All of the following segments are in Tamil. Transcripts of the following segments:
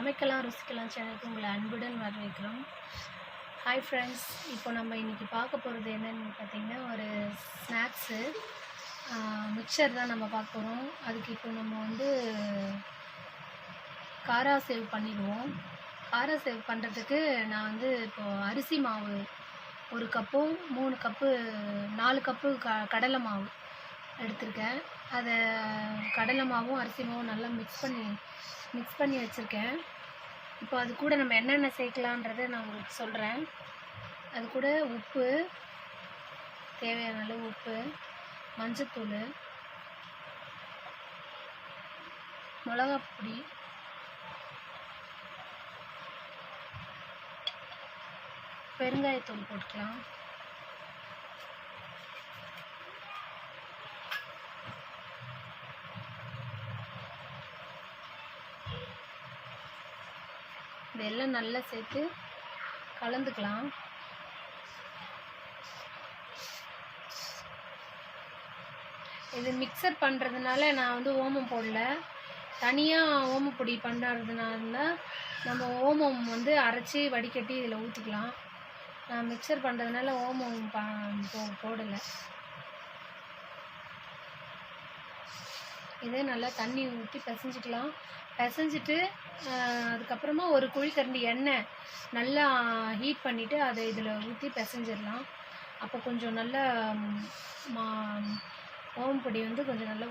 சமைக்கலாம் ருசிக்கலாம் சேனலுக்கு உங்களை அன்புடன் வரவேற்கிறோம். ஹாய் ஃப்ரெண்ட்ஸ், இப்போ நம்ம இன்றைக்கி பார்க்க போகிறது என்னென்னு பார்த்திங்கன்னா, ஒரு ஸ்நாக்ஸு மிக்சர் தான் நம்ம பார்க்க போகிறோம். அதுக்கு இப்போ நம்ம வந்து காரா சேவ் பண்ணிடுவோம். காரா சேவ் பண்ணுறதுக்கு நான் வந்து இப்போது அரிசி மாவு 1 கப்பு 3 கப்பு 4 கப்பு கடலை மாவு எடுத்திருக்கேன். அதை கடலை மாவும் அரிசி மாவும் நல்லா மிக்ஸ் பண்ணி வச்சுருக்கேன். இப்போ அது கூட நம்ம என்னென்ன சேர்க்கலான்றதை நான் உங்களுக்கு சொல்கிறேன். அது கூட உப்பு, தேவையான அளவு உப்பு, மஞ்சத்தூள், மிளகாப்பொடி, பெருங்காயத்தூள் போட்டுக்கலாம். இதெல்லாம் நல்லா சேர்த்து கலந்துக்கலாம். இது மிக்சர் பண்ணுறதுனால நான் வந்து ஓமம் போடல, தனியாக ஓமப்பொடி பண்ணுறதுனால நம்ம ஓமம் வந்து அரைச்சி வடிகட்டி இதில் ஊற்றிக்கலாம். நான் மிக்சர் பண்ணுறதுனால ஓமம் போடலை. இதே நல்லா தண்ணி ஊற்றி பிசைஞ்சிக்கலாம். பிசைஞ்சிட்டு அதுக்கப்புறமா ஒரு குழிக்கரண்டி எண்ணெய் நல்லா ஹீட் பண்ணிவிட்டு அதை இதில் ஊற்றி பிசைஞ்சிடலாம். அப்போ கொஞ்சம் நல்லா ஓமப்பொடி வந்து கொஞ்சம் நல்லா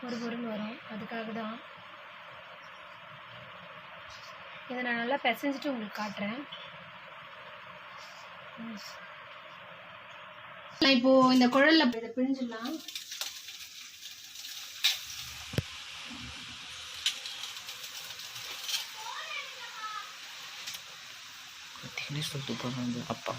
முறுமுறுன்னு வரும். அதுக்காக தான் இதை நான் நல்லா பிசைஞ்சிட்டு உங்களுக்கு காட்டுறேன். இப்போது இந்த குழல்ல இதை பிழிஞ்சிடலாம். சொல்லிட்டு போனாங்க அப்பா.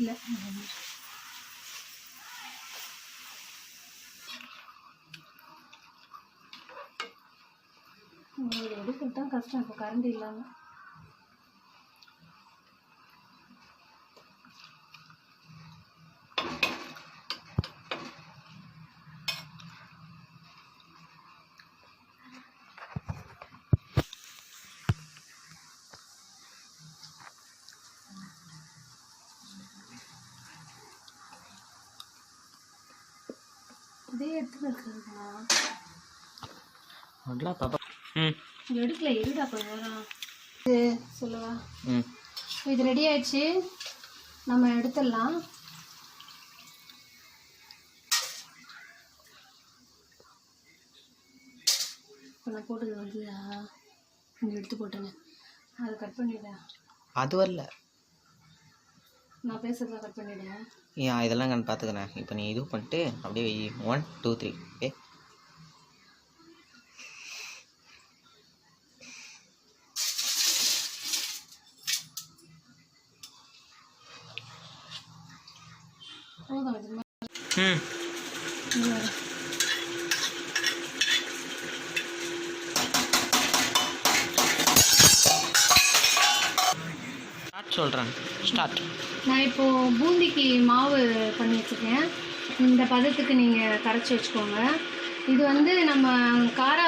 இல்லை எடுக்கிறது தான் கஷ்டம் இப்போ கரண்ட் இல்லாமல். இதே எடுத்துன்னு இருக்குதுங்களா? எடுக்கல, இருடா கொஞ்சம் நேரம். இது சொல்லவா? இது ரெடி ஆயிடுச்சு, நம்ம எடுத்துடலாம். இப்போ நான் போட்டது வந்துதா? நீங்கள் எடுத்து போட்டுங்க. அதை கட் பண்ணிவிடேன். அது வரல, நான் பேசுறத கட் பண்ணிவிடேன். ஏன் இதெல்லாம் நான் பார்த்துக்கிறேன். இப்போ நீ இது பண்ணிட்டு அப்படியே 1 2 3 ஓகே. சொல்கிறேன், ஸ்டார்ட். நான் இப்போது பூந்திக்கு மாவு பண்ணி வச்சுருக்கேன். இந்த பதத்துக்கு நீங்கள் கரைச்சி வச்சுக்கோங்க. இது வந்து நம்ம காரா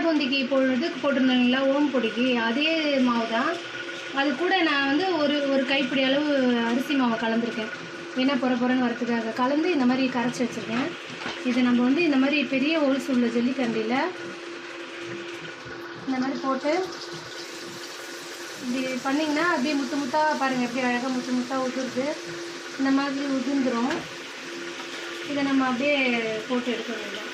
பூந்திக்கு போட்டிருந்தீங்களா ஓம் பொடிக்கு, அதே மாவு தான். அது கூட நான் வந்து ஒரு கைப்பிடி அளவு அரிசி மாவை கலந்துருக்கேன். ஏன்னா பொறன்னு வரத்துக்காக கலந்து இந்த மாதிரி கரைச்சி வச்சுருக்கேன். இது நம்ம வந்து இந்த மாதிரி பெரிய ஹோல்ஸ் உள்ள ஜல்லிக்கண்டியில் இந்த மாதிரி போட்டு இப்படி பண்ணிங்கன்னா அப்படியே முத்து முத்தாக பாருங்கள், எப்படி அழகாக முத்து முத்தாக உதிருது. இந்த மாதிரி உதிர்ந்துடும். இதை நம்ம அப்படியே போட்டு எடுக்க வேண்டாம்.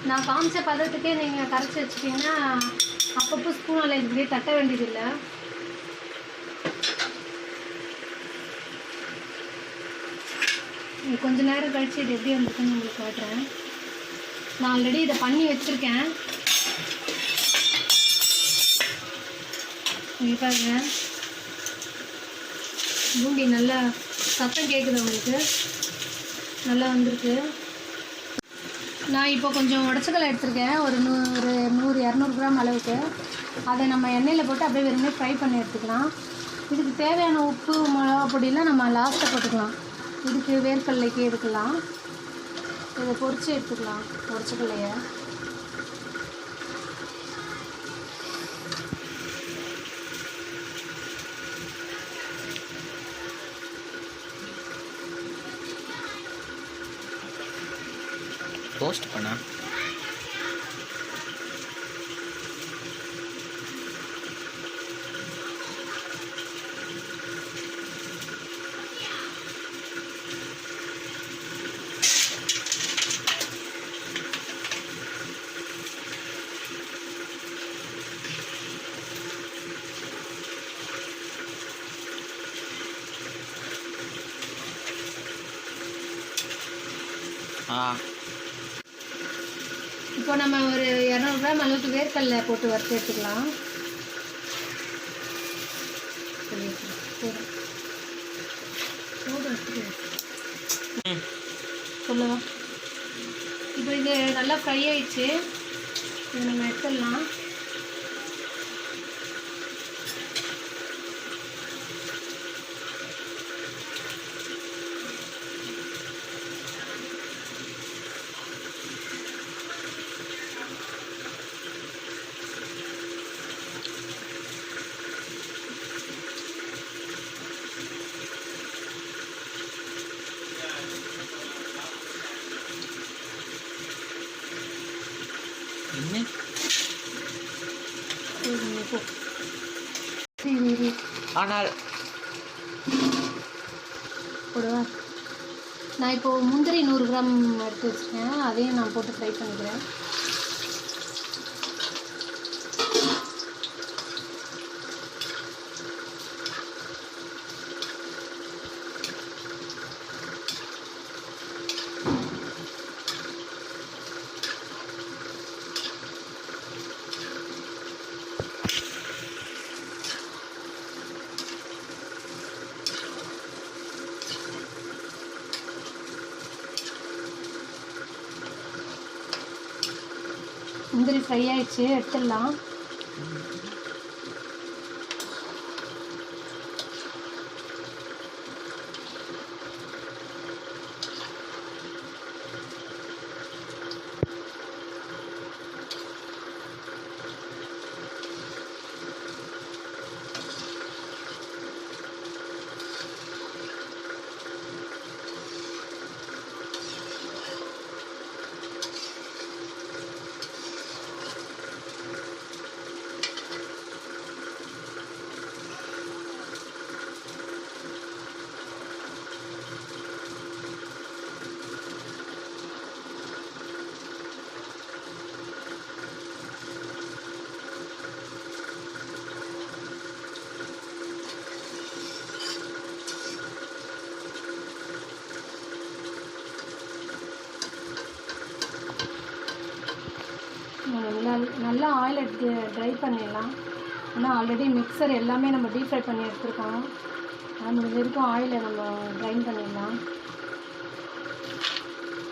நான் காமிச்ச பதத்துக்கே நீங்கள் கரைச்சி வச்சுட்டிங்கன்னா அப்பப்போ ஸ்பூனில் இப்படியே தட்ட வேண்டியதில்லை. கொஞ்ச நேரம் கழிச்சு இது எப்படி வந்துருக்குன்னு உங்களுக்கு காட்டுறேன். நான் ஆல்ரெடி இதை பண்ணி வச்சுருக்கேன். இங்கே பாருங்க, பூண்டி நல்லா சத்தம் கேட்குது உங்களுக்கு, நல்லா வந்திருக்கு. நான் இப்போ கொஞ்சம் உடச்சக்கலை எடுத்திருக்கேன், ஒரு 100-200 கிராம் அளவுக்கு. அதை நம்ம எண்ணெயில் போட்டு அப்படியே வெறுமனே ஃப்ரை பண்ணி எடுத்துக்கலாம். இதுக்கு தேவையான உப்பு மிளகா பொடியெலாம் நம்ம லாஸ்ட்டில் போட்டுக்கலாம். இதுக்கு வேர்க்கடலைக்கு எடுக்கலாம். இதை பொரித்து எடுத்துக்கலாம் உடச்சக்கல்லையை. டோஸ்ட் பண்ணா இப்போ நம்ம ஒரு 200 கிராம் அளவுக்கு வேர்க்கடலை போட்டு வறுத்து எடுத்துக்கலாம். சொல்லுவா. இப்போ இது நல்லா ஃப்ரை ஆயிடுச்சு. இதை நம்ம எடுத்துடலாம். ஆனால் போடுவா. நான் இப்போது முந்திரி 100 கிராம் எடுத்து வச்சுருக்கேன், அதையும் நான் போட்டு ஃப்ரை பண்ணிக்கிறேன். முந்திரி ஃப்ரை ஆயிடுச்சு, எடுத்துடலாம். நல்லா ஆயில் எடுத்து ட்ரை பண்ணிடலாம். ஆனால் ஆல்ரெடி மிக்சர் எல்லாமே நம்ம டீப் ஃப்ரை பண்ணி எடுத்துருக்கோம். அது முடிஞ்ச வரைக்கும் ஆயிலை நம்ம ட்ரைன் பண்ணிடலாம்.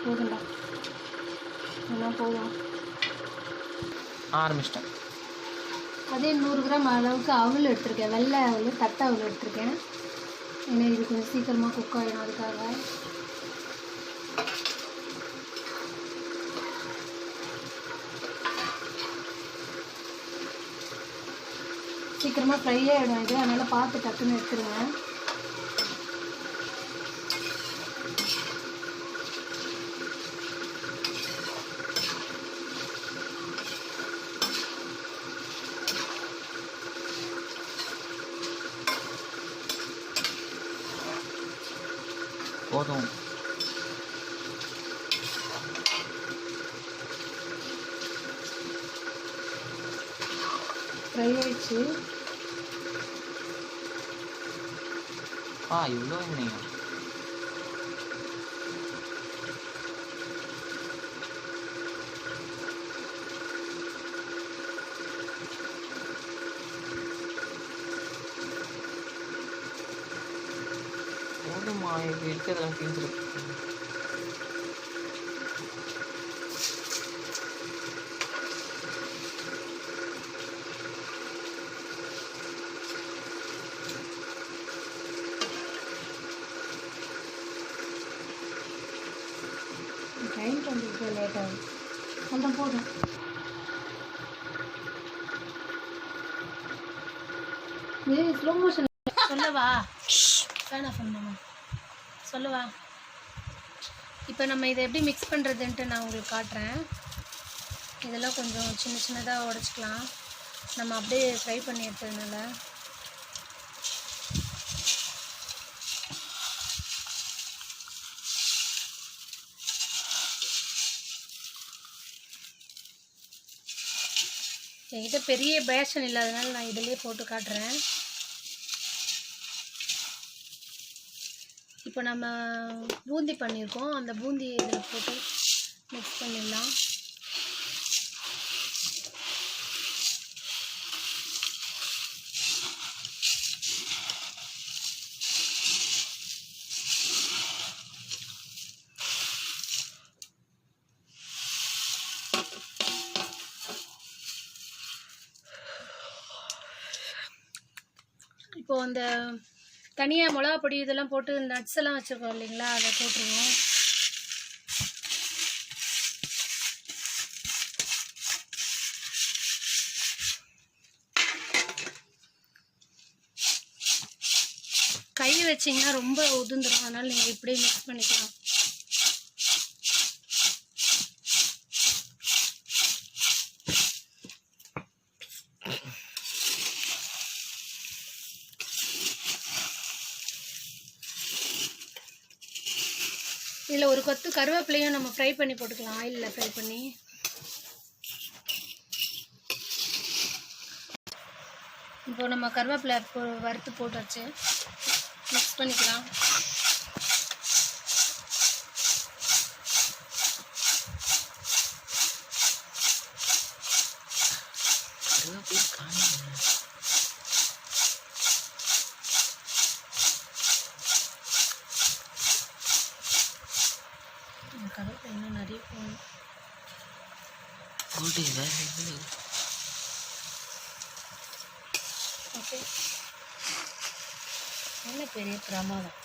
போதுண்டா, என்ன போதும். ஆரம்பிச்சிட்டேன். அதே 100 கிராம் அளவுக்கு அவல் எடுத்திருக்கேன், வெள்ளை அவல், தட்டை அவல் எடுத்திருக்கேன். ஏன்னா இது கொஞ்சம் சீக்கிரமாக குக் ஆகிடும், அதுக்காக. சீக்கிரமாக ஃப்ரை ஆகிடும் இது, அதனால் பார்த்து டக்குன்னு எடுத்துருங்க. போதும். ஃப்ரை ஆயிடுச்சு. இவ்வளோ எண்ணெயா? போதுமா? இது இருக்கிறதெல்லாம் தீர்ந்துருக்கு. டைம் கொஞ்சம் லேட் ஆகும். கொஞ்சம் போதும். இது ஸ்லோ மோஷன் சொல்லவா? வேணாம் சொன்னோம் சொல்லவா? இப்போ நம்ம இதை எப்படி மிக்ஸ் பண்ணுறதுன்ட்டு நான் உங்களுக்கு காட்டுறேன். இதெல்லாம் கொஞ்சம் சின்ன சின்னதாக உடச்சிக்கலாம், நம்ம அப்படியே ஃப்ரை பண்ணி எடுத்ததுனால. என்கிட்ட பெரிய பேஷன் இல்லாதனால நான் இதிலே போட்டு காட்டுறேன். இப்போ நம்ம பூந்தி பண்ணியிருக்கோம், அந்த பூந்தி இதில் போட்டு மிக்ஸ் பண்ணிடலாம். இப்போது அந்த தனியாக மிளகா பொடி இதெல்லாம் போட்டு நட்ஸ் எல்லாம் வச்சுருக்கோம் இல்லைங்களா, அதை போட்டுருவோம். கை வச்சிங்கன்னா ரொம்ப உதிர்ந்துடும், அதனால் நீங்கள் இப்படியே மிக்ஸ் பண்ணிக்கலாம். இதில் ஒரு கொத்து கருவேப்பிலையும் நம்ம ஃப்ரை பண்ணி போட்டுக்கலாம், ஆயிலில் ஃப்ரை பண்ணி. இப்போ நம்ம கருவேப்பிலை வறுத்து போட்டாச்சு, மிக்ஸ் பண்ணிக்கலாம். கருவேப்பிலை இன்னும் நிறைய போகணும். ஓகே, என்ன பெரிய பிரமாதம்.